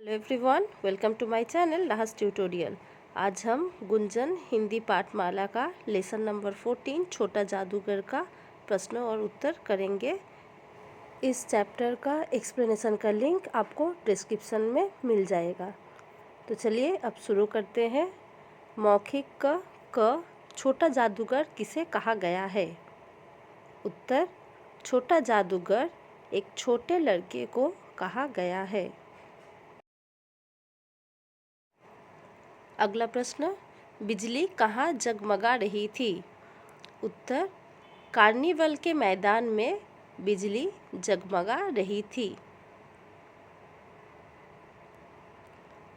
Hello everyone, welcome to my channel लाहस tutorial. आज हम गुंजन हिंदी पाठमाला का लेसन नंबर 14 छोटा जादूगर का प्रश्न और उत्तर करेंगे। इस चैप्टर का एक्सप्लेनेशन का लिंक आपको डिस्क्रिप्शन में मिल जाएगा। तो चलिए अब शुरू करते हैं। मौखिक क छोटा जादूगर किसे कहा गया है? उत्तर, छोटा जादूगर एक छोटे लड़के को कहा गया है। अगला प्रश्न, बिजली कहाँ जगमगा रही थी? उत्तर, कार्निवल के मैदान में बिजली जगमगा रही थी।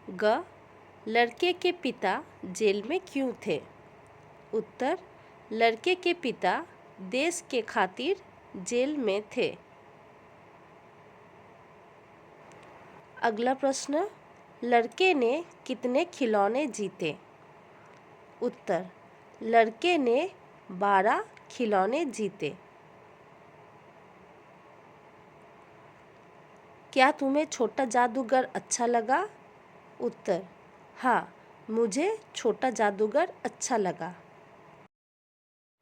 ग, लड़के के पिता जेल में क्यों थे? उत्तर, लड़के के पिता देश के खातिर जेल में थे। अगला प्रश्न, लड़के ने कितने खिलौने जीते? उत्तर, लड़के ने 12 खिलौने जीते। क्या तुम्हें छोटा जादूगर अच्छा लगा? उत्तर, हाँ, मुझे छोटा जादूगर अच्छा लगा।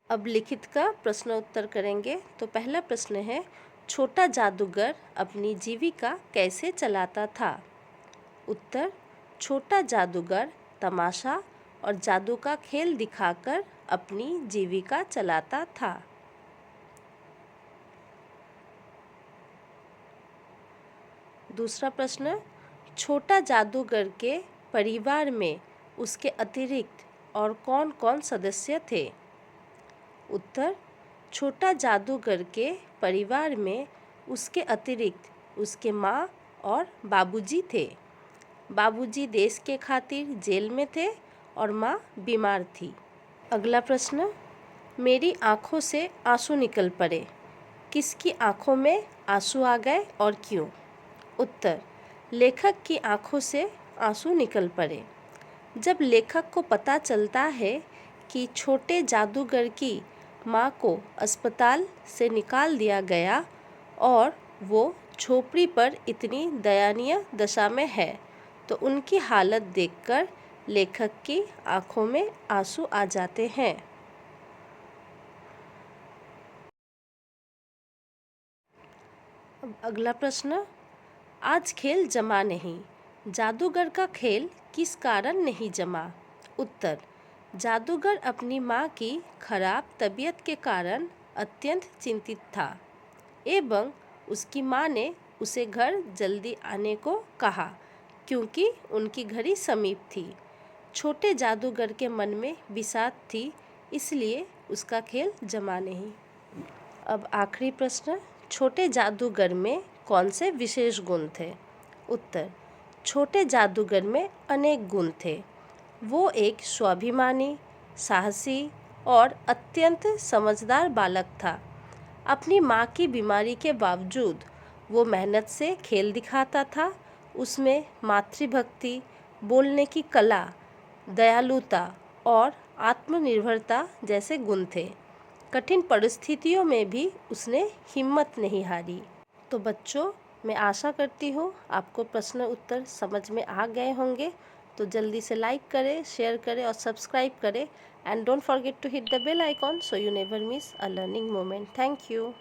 अब लिखित का प्रश्न उत्तर करेंगे। तो पहला प्रश्न है, छोटा जादूगर अपनी जीविका कैसे चलाता था? उत्तर, छोटा जादूगर तमाशा और जादू का खेल दिखाकर अपनी जीविका चलाता था। दूसरा प्रश्न, छोटा जादूगर के परिवार में उसके अतिरिक्त और कौन कौन सदस्य थे? उत्तर, छोटा जादूगर के परिवार में उसके अतिरिक्त उसके माँ और बाबूजी थे। बाबूजी देश के खातिर जेल में थे और माँ बीमार थी। अगला प्रश्न, मेरी आँखों से आंसू निकल पड़े। किसकी आँखों में आंसू आ गए और क्यों? उत्तर, लेखक की आँखों से आंसू निकल पड़े। जब लेखक को पता चलता है कि छोटे जादूगर की माँ को अस्पताल से निकाल दिया गया और वो झोपड़ी पर इतनी दयनीय दशा में है, तो उनकी हालत देखकर लेखक की आंखों में आंसू आ जाते हैं। अब अगला प्रश्न, आज खेल जमा नहीं। जादूगर का खेल किस कारण नहीं जमा? उत्तर, जादूगर अपनी माँ की खराब तबीयत के कारण अत्यंत चिंतित था एवं उसकी माँ ने उसे घर जल्दी आने को कहा क्योंकि उनकी घड़ी समीप थी। छोटे जादूगर के मन में विषाद थी, इसलिए उसका खेल जमा नहीं। अब आखिरी प्रश्न, छोटे जादूगर में कौन से विशेष गुण थे? उत्तर, छोटे जादूगर में अनेक गुण थे। वो एक स्वाभिमानी, साहसी और अत्यंत समझदार बालक था। अपनी माँ की बीमारी के बावजूद वो मेहनत से खेल दिखाता था। उसमें मातृभक्ति, बोलने की कला, दयालुता और आत्मनिर्भरता जैसे गुण थे। कठिन परिस्थितियों में भी उसने हिम्मत नहीं हारी। तो बच्चों, मैं आशा करती हूँ आपको प्रश्न उत्तर समझ में आ गए होंगे। तो जल्दी से लाइक करें, शेयर करें और सब्सक्राइब करें। And don't forget to hit the bell icon so you never miss a learning moment. Thank you.